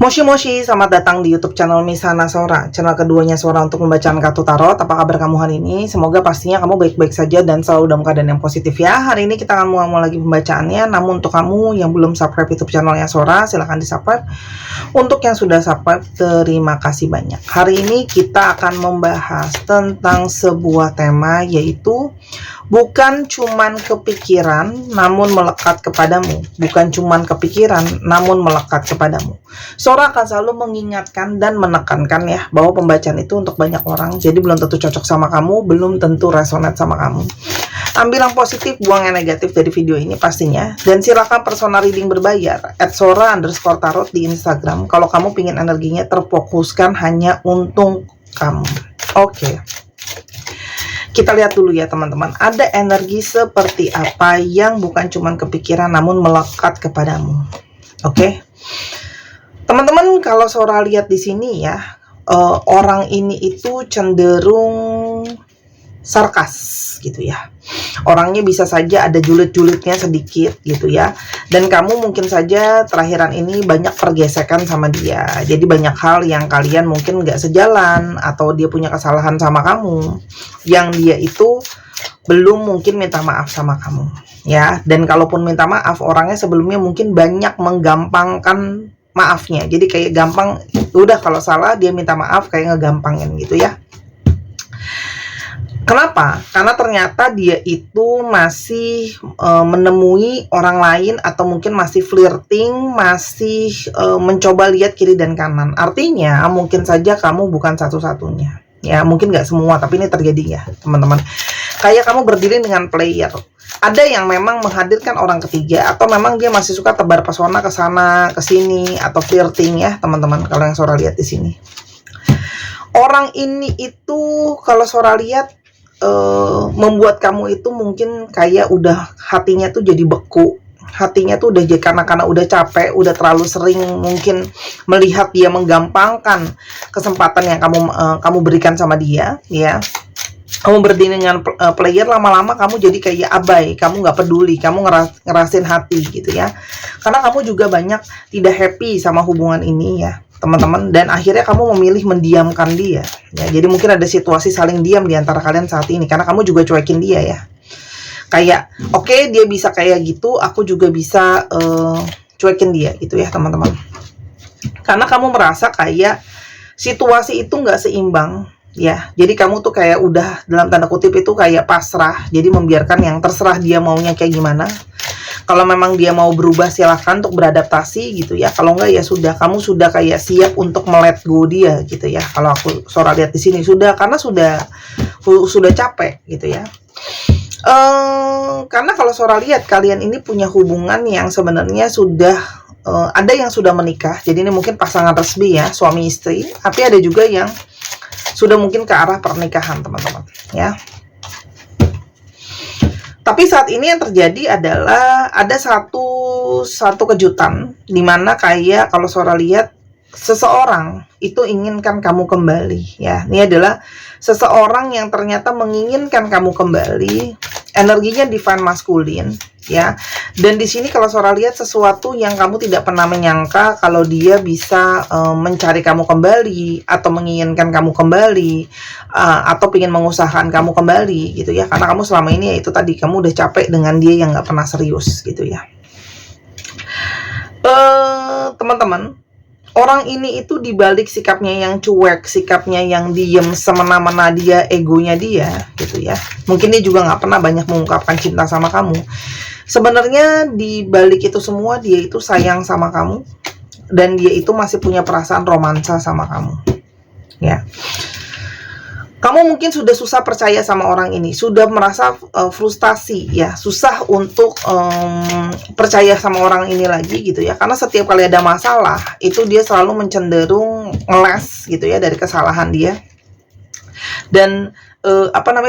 Moshi Moshi, selamat datang di YouTube channel Misana Sora, channel keduanya Sora untuk membacakan kartu tarot. Apa kabar kamu hari ini? Semoga pastinya kamu baik-baik saja dan selalu dalam keadaan yang positif ya. Hari ini kita akan mulai lagi pembacaannya. Namun untuk kamu yang belum subscribe YouTube channelnya Sora, silahkan di subscribe. Untuk yang sudah subscribe, terima kasih banyak. Hari ini kita akan membahas tentang sebuah tema, yaitu bukan cuman kepikiran namun melekat kepadamu. Bukan cuman kepikiran namun melekat kepadamu. Sora akan selalu mengingatkan dan menekankan ya, bahwa pembacaan itu untuk banyak orang. Jadi belum tentu cocok sama kamu, belum tentu resonate sama kamu. Ambil yang positif, buang yang negatif dari video ini pastinya. Dan silakan personal reading berbayar @sora_tarot di Instagram kalau kamu pingin energinya terfokuskan hanya untuk kamu. Oke. Kita lihat dulu ya teman-teman, ada energi seperti apa yang bukan cuman kepikiran namun melekat kepadamu. Oke. Teman-teman, kalau Sora lihat di sini ya, orang ini itu cenderung sarkas gitu ya. Orangnya bisa saja ada julid-julidnya sedikit gitu ya. Dan kamu mungkin saja terakhiran ini banyak pergesekan sama dia. Jadi banyak hal yang kalian mungkin nggak sejalan, atau dia punya kesalahan sama kamu yang dia itu belum mungkin minta maaf sama kamu ya. Dan kalaupun minta maaf, orangnya sebelumnya mungkin banyak menggampangkan maafnya. Jadi kayak gampang, udah kalau salah dia minta maaf kayak ngegampangin gitu ya. Kenapa? Karena ternyata dia itu masih menemui orang lain, atau mungkin masih flirting, masih mencoba lihat kiri dan kanan. Artinya mungkin saja kamu bukan satu-satunya. Ya mungkin nggak semua, tapi ini terjadi ya teman-teman. Kayak kamu berdiri dengan player. Ada yang memang menghadirkan orang ketiga, atau memang dia masih suka tebar pesona ke sana ke sini, atau flirting ya teman-teman. Kalau yang Sora lihat di sini, orang ini itu kalau Sora lihat membuat kamu itu mungkin kayak udah hatinya tuh jadi beku. Hatinya tuh udah jadi karena udah capek, udah terlalu sering mungkin melihat dia menggampangkan kesempatan yang kamu berikan sama dia ya. Kamu berdiri dengan player, lama-lama kamu jadi kayak abai, kamu nggak peduli, kamu ngerasin hati gitu ya. Karena kamu juga banyak tidak happy sama hubungan ini ya teman-teman, dan akhirnya kamu memilih mendiamkan dia ya. Jadi mungkin ada situasi saling diam di antara kalian saat ini, karena kamu juga cuekin dia ya. Kayak oke, dia bisa kayak gitu, aku juga bisa cuekin dia gitu ya teman-teman. Karena kamu merasa kayak situasi itu nggak seimbang ya. Jadi kamu tuh kayak udah dalam tanda kutip itu kayak pasrah. Jadi membiarkan yang terserah dia maunya kayak gimana. Kalau memang dia mau berubah, silahkan untuk beradaptasi gitu ya. Kalau enggak ya sudah, kamu sudah kayak siap untuk melet go dia gitu ya. Kalau aku Sora lihat di sini sudah, karena sudah capek gitu ya. Karena kalau Sora lihat kalian ini punya hubungan yang sebenarnya sudah ada yang sudah menikah. Jadi ini mungkin pasangan resmi ya, suami istri. Tapi ada juga yang sudah mungkin ke arah pernikahan teman-teman ya. Tapi saat ini yang terjadi adalah ada satu kejutan, dimana kayak kalau Sora lihat seseorang itu inginkan kamu kembali ya. Ini adalah seseorang yang ternyata menginginkan kamu kembali, energinya divine maskulin ya. Dan di sini kalau Sora lihat sesuatu yang kamu tidak pernah menyangka kalau dia bisa mencari kamu kembali, atau menginginkan kamu kembali, atau ingin mengusahakan kamu kembali gitu ya. Karena kamu selama ini ya itu tadi, kamu udah capek dengan dia yang nggak pernah serius gitu ya. Teman-teman, orang ini itu dibalik sikapnya yang cuek, sikapnya yang diem, semena-mena dia, egonya dia gitu ya. Mungkin dia juga nggak pernah banyak mengungkapkan cinta sama kamu. Sebenarnya dibalik itu semua, dia itu sayang sama kamu, dan dia itu masih punya perasaan romansa sama kamu ya. Kamu mungkin sudah susah percaya sama orang ini, sudah merasa frustasi ya, susah untuk percaya sama orang ini lagi gitu ya. Karena setiap kali ada masalah, itu dia selalu mencenderung ngeles gitu ya dari kesalahan dia, dan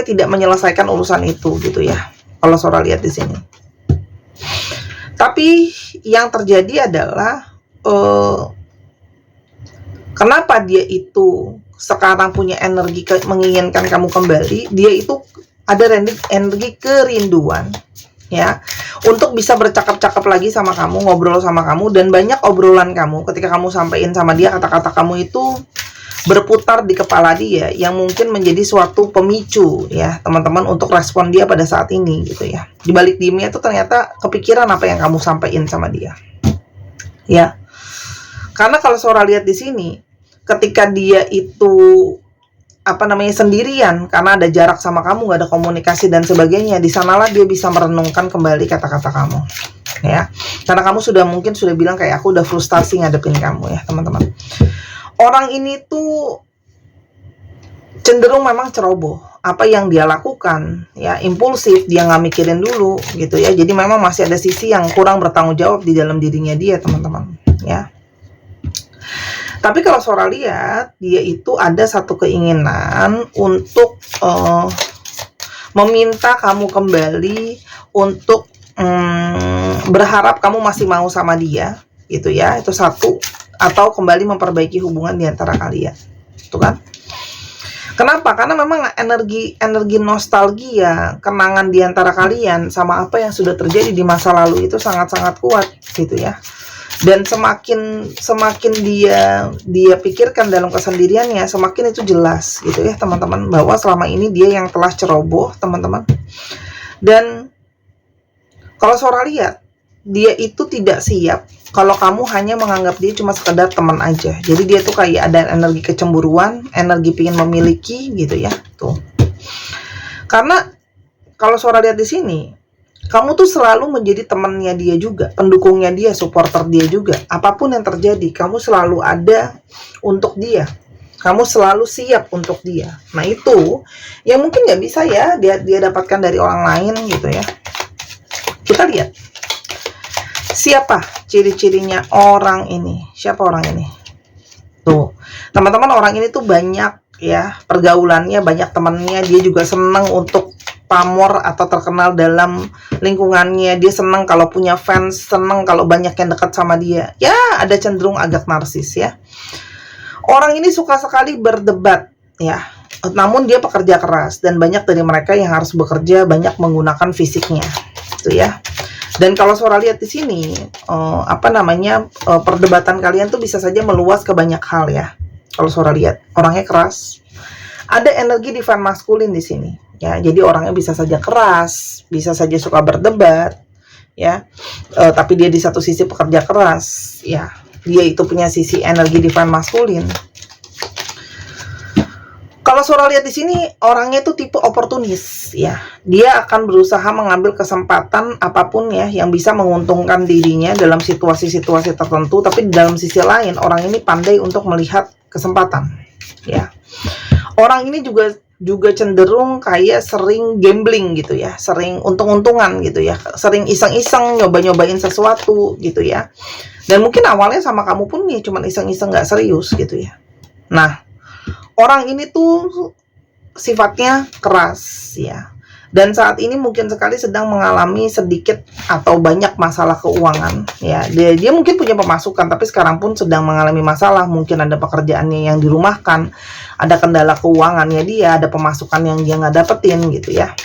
tidak menyelesaikan urusan itu gitu ya. Kalau Sora lihat di sini. Tapi yang terjadi adalah kenapa dia itu sekarang punya energi menginginkan kamu kembali. Dia itu ada energi kerinduan ya, untuk bisa bercakap-cakap lagi sama kamu, ngobrol sama kamu, dan banyak obrolan kamu ketika kamu sampein sama dia, kata-kata kamu itu berputar di kepala dia yang mungkin menjadi suatu pemicu ya teman-teman untuk respon dia pada saat ini gitu ya. Di balik diemnya itu ternyata kepikiran apa yang kamu sampaikan sama dia. Ya. Karena kalau Sora lihat di sini, ketika dia itu sendirian karena ada jarak sama kamu, nggak ada komunikasi dan sebagainya, di sanalah dia bisa merenungkan kembali kata-kata kamu ya, karena kamu mungkin sudah bilang kayak aku udah frustasi ngadepin kamu ya teman-teman. Orang ini tuh cenderung memang ceroboh, apa yang dia lakukan ya impulsif, dia nggak mikirin dulu gitu ya, jadi memang masih ada sisi yang kurang bertanggung jawab di dalam dirinya dia teman-teman ya. Tapi kalau Sora lihat, dia itu ada satu keinginan untuk meminta kamu kembali untuk berharap kamu masih mau sama dia, gitu ya. Itu satu, atau kembali memperbaiki hubungan di antara kalian, itu kan? Kenapa? Karena memang energi nostalgia, kenangan di antara kalian sama apa yang sudah terjadi di masa lalu itu sangat-sangat kuat, gitu ya. Dan semakin dia pikirkan dalam kesendiriannya, semakin itu jelas gitu ya teman-teman, bahwa selama ini dia yang telah ceroboh teman-teman. Dan kalau Sora lihat, dia itu tidak siap kalau kamu hanya menganggap dia cuma sekedar teman aja. Jadi dia tuh kayak ada energi kecemburuan, energi pingin memiliki gitu ya tuh. Karena kalau Sora lihat di sini, kamu tuh selalu menjadi temannya dia juga, pendukungnya dia, supporter dia juga. Apapun yang terjadi, kamu selalu ada untuk dia. Kamu selalu siap untuk dia. Nah itu yang mungkin nggak bisa ya dia dapatkan dari orang lain gitu ya. Kita lihat siapa ciri-cirinya orang ini. Siapa orang ini? Tuh, teman-teman, orang ini tuh banyak ya pergaulannya, banyak temannya. Dia juga senang untuk pamor atau terkenal dalam lingkungannya. Dia senang kalau punya fans, senang kalau banyak yang dekat sama dia. Ya, ada cenderung agak narsis ya. Orang ini suka sekali berdebat ya. Namun dia pekerja keras dan banyak dari mereka yang harus bekerja banyak menggunakan fisiknya. Itu ya. Dan kalau Sora lihat di sini, perdebatan kalian tuh bisa saja meluas ke banyak hal ya. Kalau Sora lihat, orangnya keras. Ada energi divine maskulin di sini. Ya, jadi orangnya bisa saja keras, bisa saja suka berdebat, ya. Tapi dia di satu sisi pekerja keras, ya. Dia itu punya sisi energi divine maskulin. Kalau Sora lihat di sini, orangnya itu tipe oportunis, ya. Dia akan berusaha mengambil kesempatan apapun ya yang bisa menguntungkan dirinya dalam situasi-situasi tertentu. Tapi di dalam sisi lain, orang ini pandai untuk melihat kesempatan, ya. Orang ini juga cenderung kayak sering gambling gitu ya, sering untung-untungan gitu ya, sering iseng-iseng nyoba-nyobain sesuatu gitu ya. Dan mungkin awalnya sama kamu pun nih cuman iseng-iseng, nggak serius gitu ya. Nah, orang ini tuh sifatnya keras ya. Dan saat ini mungkin sekali sedang mengalami sedikit atau banyak masalah keuangan ya. Dia mungkin punya pemasukan tapi sekarang pun sedang mengalami masalah. Mungkin ada pekerjaannya yang dirumahkan, ada kendala keuangannya dia, ada pemasukan yang dia nggak dapetin gitu ya.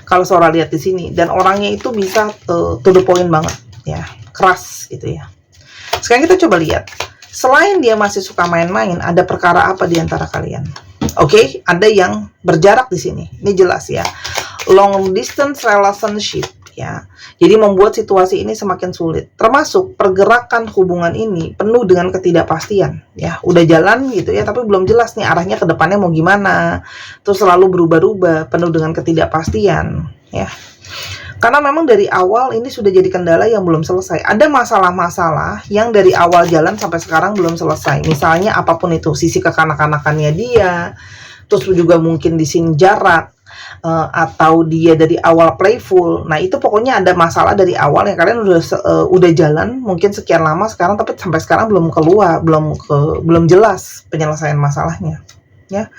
Kalau Sora lihat di sini, dan orangnya itu bisa to the point banget ya, keras gitu ya. Sekarang kita coba lihat, selain dia masih suka main-main, ada perkara apa di antara kalian? Oke, ada yang berjarak di sini. Ini jelas ya. Long distance relationship ya. Jadi membuat situasi ini semakin sulit. Termasuk pergerakan hubungan ini penuh dengan ketidakpastian ya. Udah jalan gitu ya, tapi belum jelas nih arahnya ke depannya mau gimana. Terus selalu berubah-ubah, penuh dengan ketidakpastian ya. Karena memang dari awal ini sudah jadi kendala yang belum selesai. Ada masalah-masalah yang dari awal jalan sampai sekarang belum selesai. Misalnya apapun itu, sisi kekanak-kanakannya dia, terus juga mungkin di sini jarak, atau dia dari awal playful. Nah itu pokoknya ada masalah dari awal yang kalian udah jalan mungkin sekian lama sekarang, tapi sampai sekarang belum keluar, belum jelas penyelesaian masalahnya. Ya,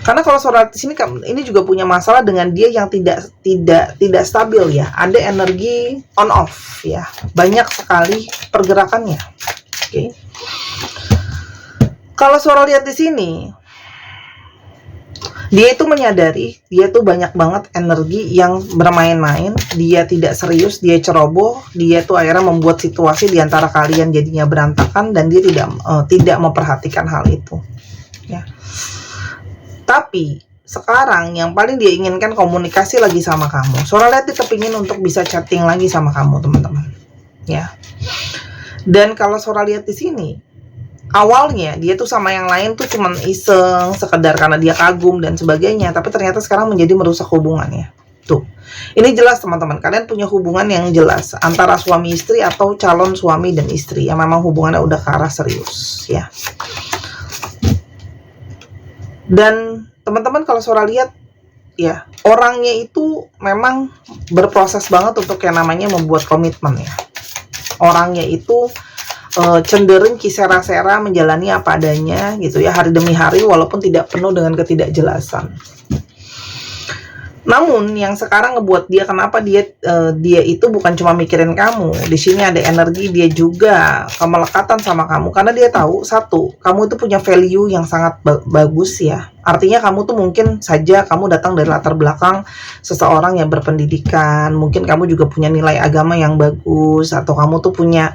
karena kalau Sora di sini ini juga punya masalah dengan dia yang tidak stabil ya. Ada energi on off ya, banyak sekali pergerakannya. Oke. Kalau Sora lihat di sini, Dia itu menyadari dia tuh banyak banget energi yang bermain-main, dia tidak serius, dia ceroboh, dia tuh akhirnya membuat situasi di antara kalian jadinya berantakan dan dia tidak memperhatikan hal itu, ya. Tapi sekarang yang paling dia inginkan komunikasi lagi sama kamu. Sora lihat dia kepingin untuk bisa chatting lagi sama kamu, teman-teman, ya. Dan kalau Sora lihat di sini, awalnya dia tuh sama yang lain tuh cuman iseng, sekedar karena dia kagum dan sebagainya, tapi ternyata sekarang menjadi merusak hubungannya. Tuh, ini jelas teman-teman, kalian punya hubungan yang jelas antara suami istri atau calon suami dan istri yang memang hubungannya udah ke arah serius, ya. Dan teman-teman kalau Sora lihat, ya, orangnya itu memang berproses banget untuk yang namanya membuat komitmen, ya. Orangnya itu cenderung kisera-sera menjalani apa adanya gitu ya, hari demi hari, walaupun tidak penuh dengan ketidakjelasan. Namun yang sekarang ngebuat dia, kenapa dia itu bukan cuma mikirin kamu, di sini ada energi dia juga kemelekatan sama kamu karena dia tahu, satu, kamu itu punya value yang sangat bagus, ya. Artinya kamu tuh mungkin saja kamu datang dari latar belakang seseorang yang berpendidikan, mungkin kamu juga punya nilai agama yang bagus, atau kamu tuh punya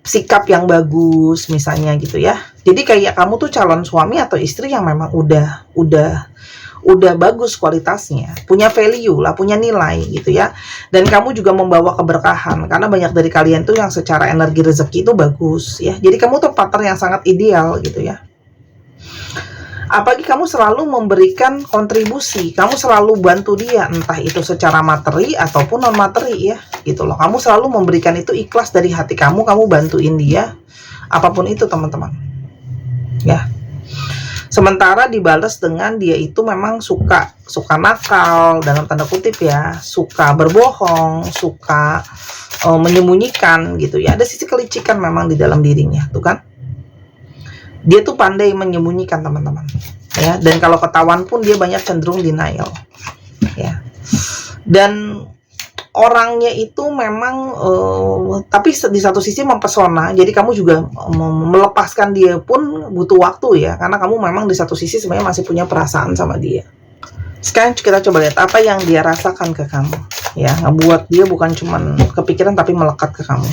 sikap yang bagus misalnya gitu ya. Jadi kayak kamu tuh calon suami atau istri yang memang udah bagus kualitasnya, punya value lah, punya nilai gitu ya. Dan kamu juga membawa keberkahan karena banyak dari kalian tuh yang secara energi rezeki itu bagus, ya. Jadi kamu tuh partner yang sangat ideal gitu ya. Apalagi kamu selalu memberikan kontribusi, kamu selalu bantu dia, entah itu secara materi ataupun non materi, ya gitu loh. Kamu selalu memberikan itu ikhlas dari hati kamu bantuin dia apapun itu, teman-teman, ya. Sementara dibalas dengan dia itu memang suka nakal dalam tanda kutip, ya, suka berbohong, suka menyembunyikan gitu ya. Ada sisi kelicikan memang di dalam dirinya tuh kan. Dia tuh pandai menyembunyikan, teman-teman, ya. Dan kalau ketahuan pun dia banyak cenderung denial, ya. Dan orangnya itu memang tapi di satu sisi mempesona. Jadi kamu juga melepaskan dia pun butuh waktu, ya, karena kamu memang di satu sisi sebenarnya masih punya perasaan sama dia. Sekarang kita coba lihat apa yang dia rasakan ke kamu, ya, ngebuat dia bukan cuman kepikiran tapi melekat ke kamu,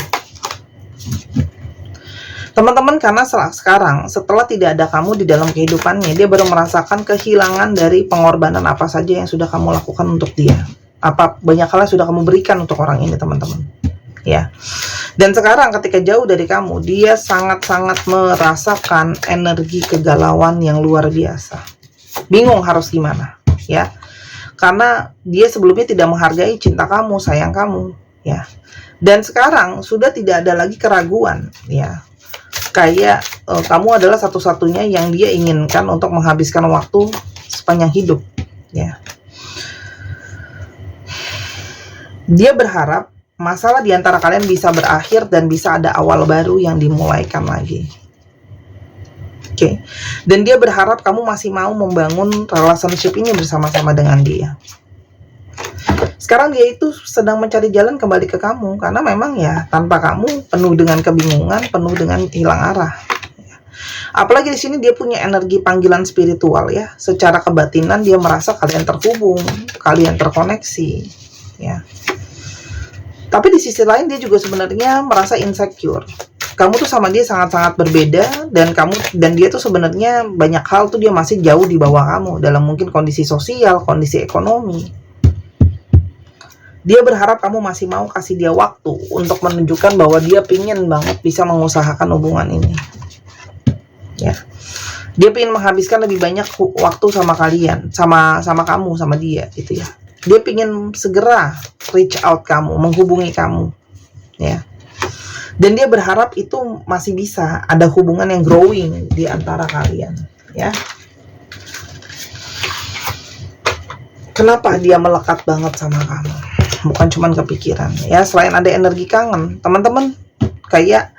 teman-teman. Karena sekarang setelah tidak ada kamu di dalam kehidupannya, dia baru merasakan kehilangan dari pengorbanan apa saja yang sudah kamu lakukan untuk dia. Apa banyak hal yang sudah kamu berikan untuk orang ini, teman-teman, ya. Dan sekarang ketika jauh dari kamu, dia sangat-sangat merasakan energi kegalauan yang luar biasa. Bingung harus gimana, ya. Karena dia sebelumnya tidak menghargai cinta kamu, sayang kamu, ya. Dan sekarang sudah tidak ada lagi keraguan, ya. Kayak kamu adalah satu-satunya yang dia inginkan untuk menghabiskan waktu sepanjang hidup, ya. Dia berharap masalah di antara kalian bisa berakhir dan bisa ada awal baru yang dimulaikan lagi. Oke. Dan dia berharap kamu masih mau membangun relationship ini bersama-sama dengan dia. Sekarang dia itu sedang mencari jalan kembali ke kamu karena memang, ya, tanpa kamu penuh dengan kebingungan, penuh dengan hilang arah. Apalagi di sini dia punya energi panggilan spiritual, ya. Secara kebatinan dia merasa kalian terhubung, kalian terkoneksi, ya. Tapi di sisi lain dia juga sebenarnya merasa insecure. Kamu tuh sama dia sangat-sangat berbeda, dan dia tuh sebenarnya banyak hal tuh dia masih jauh di bawah kamu dalam mungkin kondisi sosial, kondisi ekonomi. Dia berharap kamu masih mau kasih dia waktu untuk menunjukkan bahwa dia pingin banget bisa mengusahakan hubungan ini, ya. Dia pingin menghabiskan lebih banyak waktu sama kalian, sama kamu, sama dia gitu, ya. Dia pingin segera reach out kamu, menghubungi kamu, ya. Dan dia berharap itu masih bisa ada hubungan yang growing di antara kalian, ya. Kenapa dia melekat banget sama kamu? Bukan cuman kepikiran, ya. Selain ada energi kangen, teman-teman, kayak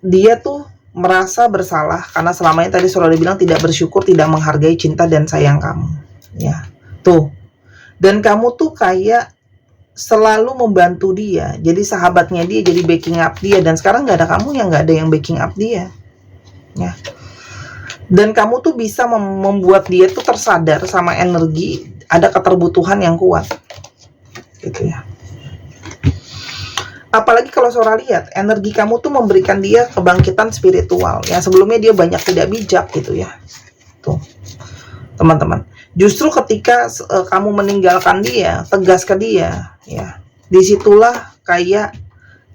dia tuh merasa bersalah karena selamanya tadi sudah dibilang tidak bersyukur, tidak menghargai cinta dan sayang kamu, ya. Tuh. Dan kamu tuh kayak selalu membantu dia, jadi sahabatnya dia, jadi backing up dia. Dan sekarang nggak ada kamu yang nggak ada yang backing up dia, ya. Dan kamu tuh bisa membuat dia tuh tersadar sama energi, ada keterbutuhan yang kuat gitu ya. Apalagi kalau Sora lihat energi kamu tuh memberikan dia kebangkitan spiritual yang sebelumnya dia banyak tidak bijak gitu ya. Tuh teman-teman, justru ketika kamu meninggalkan dia, tegas ke dia ya, disitulah kayak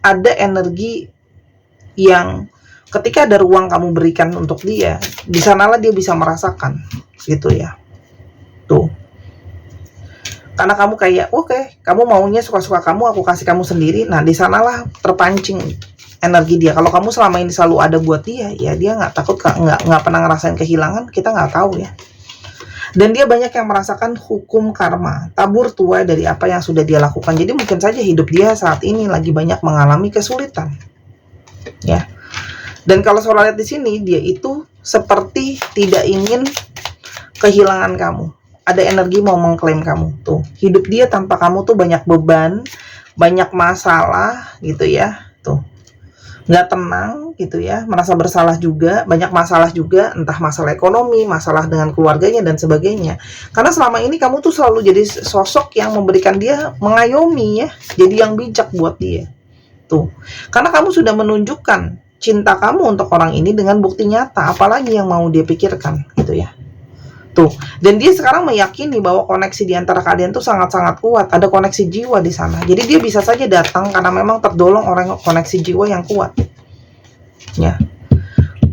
ada energi yang ketika ada ruang kamu berikan untuk dia, di sanalah dia bisa merasakan gitu ya. Tuh, karena kamu kayak oke, kamu maunya suka-suka kamu, aku kasih kamu sendiri. Nah, di sanalah terpancing energi dia. Kalau kamu selama ini selalu ada buat dia, ya dia nggak takut, nggak pernah ngerasain kehilangan, kita nggak tahu ya. Dan dia banyak yang merasakan hukum karma, tabur tuai dari apa yang sudah dia lakukan. Jadi mungkin saja hidup dia saat ini lagi banyak mengalami kesulitan ya. Dan kalau Sora lihat di sini, dia itu seperti tidak ingin kehilangan kamu. Ada energi mau mengklaim kamu tuh. Hidup dia tanpa kamu tuh banyak beban, banyak masalah gitu ya. Tuh, nggak tenang gitu ya, merasa bersalah juga, banyak masalah juga, entah masalah ekonomi, masalah dengan keluarganya dan sebagainya. Karena selama ini kamu tuh selalu jadi sosok yang memberikan dia, mengayomi ya, jadi yang bijak buat dia. Tuh, karena kamu sudah menunjukkan cinta kamu untuk orang ini dengan bukti nyata, apalagi yang mau dia pikirkan gitu ya. Tuh, dan dia sekarang meyakini bahwa koneksi di antara kalian tuh sangat-sangat kuat, ada koneksi jiwa di sana. Jadi dia bisa saja datang karena memang terdolong orang koneksi jiwa yang kuat. Ya.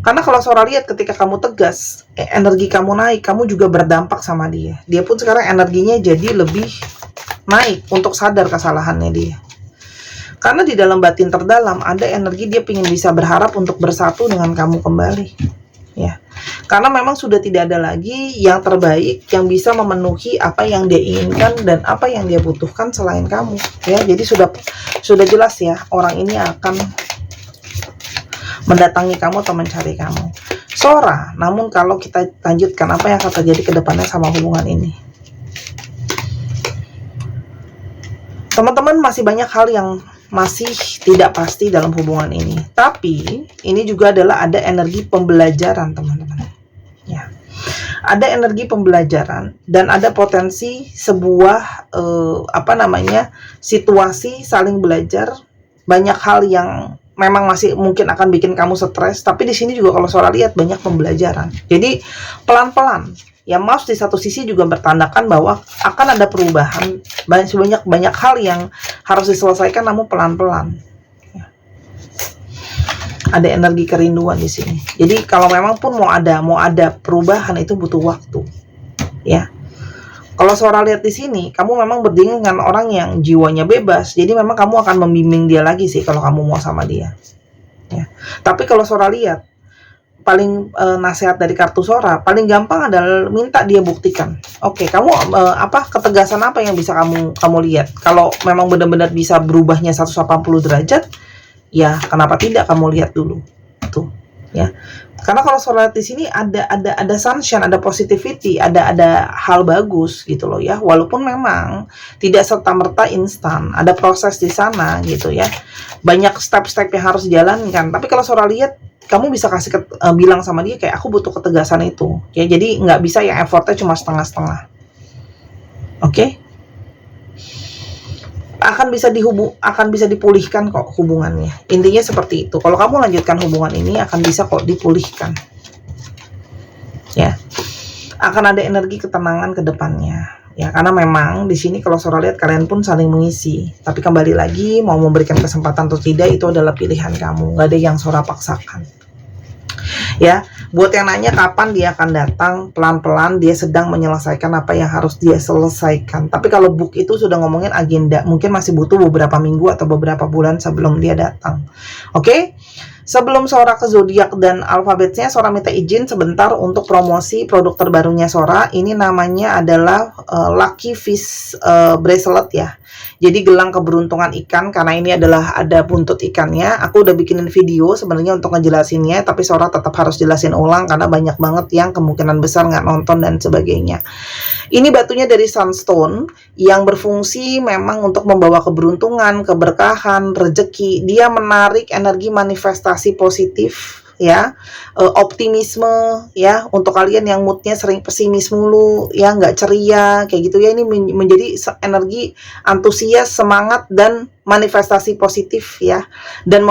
Karena kalau Sora lihat ketika kamu tegas, energi kamu naik, kamu juga berdampak sama dia. Dia pun sekarang energinya jadi lebih naik untuk sadar kesalahannya dia. Karena di dalam batin terdalam ada energi dia ingin bisa berharap untuk bersatu dengan kamu kembali. Ya. Karena memang sudah tidak ada lagi yang terbaik yang bisa memenuhi apa yang dia inginkan dan apa yang dia butuhkan selain kamu. Ya, jadi sudah jelas ya, orang ini akan mendatangi kamu atau mencari kamu. Sora, namun kalau kita lanjutkan apa yang akan terjadi ke depannya sama hubungan ini. Teman-teman, masih banyak hal yang masih tidak pasti dalam hubungan ini. Tapi ini juga adalah ada energi pembelajaran, teman-teman. Ya. Ada energi pembelajaran dan ada potensi sebuah situasi saling belajar. Banyak hal yang memang masih mungkin akan bikin kamu stres, tapi di sini juga kalau Sora lihat banyak pembelajaran. Jadi pelan-pelan. Ya, maaf, di satu sisi juga bertandakan bahwa akan ada perubahan, banyak hal yang harus diselesaikan namun pelan-pelan. Ya. Ada energi kerinduan di sini. Jadi kalau memang pun mau ada perubahan itu butuh waktu. Ya. Kalau Sora lihat di sini, kamu memang berdingin dengan orang yang jiwanya bebas. Jadi memang kamu akan membimbing dia lagi sih kalau kamu mau sama dia. Ya. Tapi kalau Sora lihat paling nasihat dari kartu Sora paling gampang adalah minta dia buktikan. Oke, kamu ketegasan apa yang bisa kamu lihat? Kalau memang benar-benar bisa berubahnya 180 derajat, ya kenapa tidak kamu lihat dulu. Tuh, ya. Karena kalau Sora lihat di sini ada sunshine, ada positivity, ada hal bagus gitu loh ya. Walaupun memang tidak serta-merta instan, ada proses di sana gitu ya. Banyak step-step yang harus dijalankan. Tapi kalau Sora lihat, kamu bisa bilang sama dia kayak aku butuh ketegasan itu ya, jadi nggak bisa yang effortnya cuma setengah-setengah. Oke? Akan bisa dipulihkan kok hubungannya, intinya seperti itu. Kalau kamu lanjutkan hubungan ini akan bisa kok dipulihkan ya, akan ada energi ketenangan ke depannya ya. Karena memang di sini kalau Sora lihat kalian pun saling mengisi, tapi kembali lagi mau memberikan kesempatan atau tidak itu adalah pilihan kamu, nggak ada yang Sora paksakan. Ya, buat yang nanya kapan dia akan datang, pelan-pelan dia sedang menyelesaikan apa yang harus dia selesaikan. Tapi kalau book itu sudah ngomongin agenda, mungkin masih butuh beberapa minggu atau beberapa bulan sebelum dia datang. Oke? Sebelum Sora ke zodiak dan alfabetnya, Sora minta izin sebentar untuk promosi produk terbarunya Sora. Ini namanya adalah Lucky Fish Bracelet ya. Jadi gelang keberuntungan ikan, karena ini adalah ada buntut ikannya. Aku udah bikinin video sebenarnya untuk ngejelasinnya, tapi Sora tetap harus jelasin ulang karena banyak banget yang kemungkinan besar nggak nonton dan sebagainya. Ini batunya dari Sunstone yang berfungsi memang untuk membawa keberuntungan, keberkahan, rezeki. Dia menarik energi manifestasi positif ya, optimisme ya, untuk kalian yang moodnya sering pesimis mulu ya, nggak ceria kayak gitu ya, ini menjadi energi antusias, semangat, dan manifestasi positif ya, dan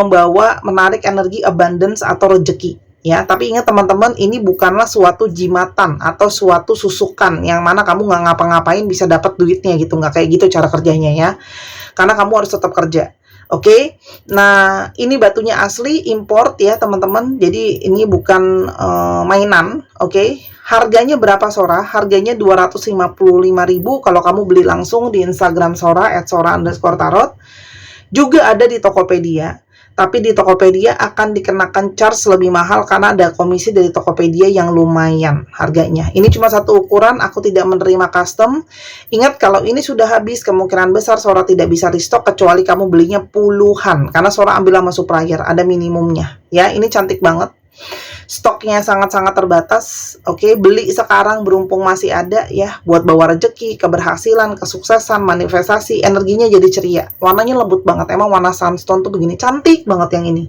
menarik energi abundance atau rezeki ya. Tapi ingat teman-teman, ini bukanlah suatu jimatan atau suatu susukan yang mana kamu nggak ngapa-ngapain bisa dapat duitnya gitu, nggak kayak gitu cara kerjanya ya, karena kamu harus tetap kerja. Oke, nah ini batunya asli import ya teman-teman, jadi ini bukan mainan. Oke, harganya berapa Sora? Harganya 255.000 kalau kamu beli langsung di Instagram Sora @sora_tarot. Juga ada di Tokopedia, tapi di Tokopedia akan dikenakan charge lebih mahal karena ada komisi dari Tokopedia yang lumayan harganya. Ini cuma satu ukuran, aku tidak menerima custom. Ingat, kalau ini sudah habis, kemungkinan besar Sora tidak bisa restock kecuali kamu belinya puluhan, karena Sora ambil sama supplier, ada minimumnya. Ya, ini cantik banget. Stoknya sangat-sangat terbatas. Oke, beli sekarang berhubung masih ada ya, buat bawa rezeki, keberhasilan, kesuksesan, manifestasi, energinya jadi ceria. Warnanya lembut banget. Emang warna sunstone tuh begini, cantik banget yang ini.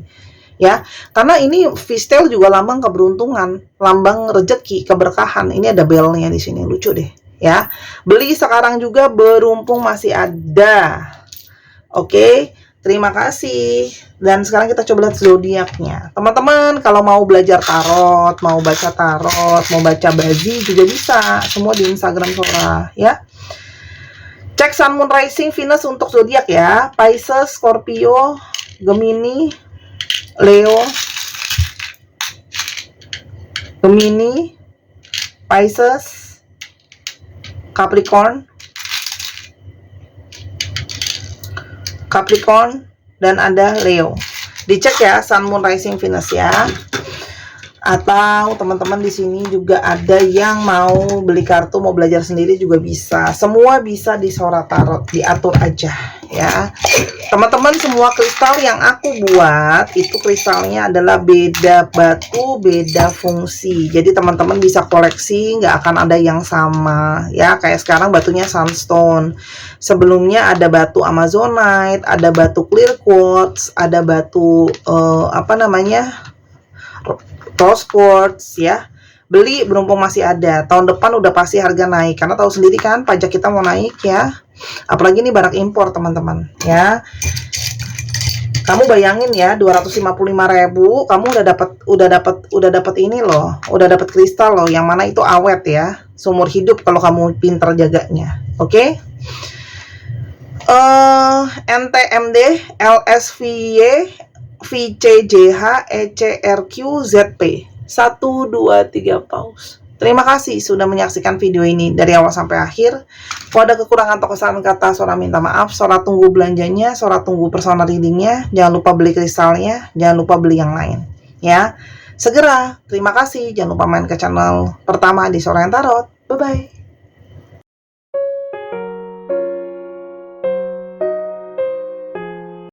Ya, karena ini fishtail juga lambang keberuntungan, lambang rezeki, keberkahan. Ini ada belnya di sini, lucu deh. Ya, beli sekarang juga berhubung masih ada. Oke. Terima kasih. Dan sekarang kita coba lihat zodiaknya. Teman-teman, kalau mau belajar tarot, mau baca tarot, mau baca bazi juga bisa. Semua di Instagram Sora ya. Cek Sun, Moon, Rising, Venus untuk zodiak ya. Pisces, Scorpio, Gemini, Leo, Gemini, Pisces, Capricorn, dan ada Leo. Dicek ya Sun, Moon, Rising, Venus ya. Atau teman-teman di sini juga ada yang mau beli kartu, mau belajar sendiri juga bisa. Semua bisa di Sora Tarot, diatur aja ya. Teman-teman, semua kristal yang aku buat itu kristalnya adalah beda batu, beda fungsi. Jadi teman-teman bisa koleksi, nggak akan ada yang sama ya. Kayak sekarang batunya sunstone. Sebelumnya ada batu amazonite, ada batu clear quartz, ada batu rose quartz ya. Beli berhubung masih ada. Tahun depan udah pasti harga naik, karena tahu sendiri kan pajak kita mau naik ya. Apalagi ini barang impor teman-teman ya. Kamu bayangin ya, 255.000 kamu udah dapat ini loh, udah dapat kristal loh, yang mana itu awet ya, seumur hidup kalau kamu pinter jaganya. Oke? NTMD, LSVY, VCJH, ECRQ, ZP 1, 2, 3 pause. Terima kasih sudah menyaksikan video ini dari awal sampai akhir. Kalau ada kekurangan atau kesalahan kata, Sora minta maaf. Sora tunggu belanjanya, Sora tunggu personal readingnya. Jangan lupa beli kristalnya, jangan lupa beli yang lain ya. Segera, terima kasih. Jangan lupa main ke channel pertama di Sora Tarot. Bye bye.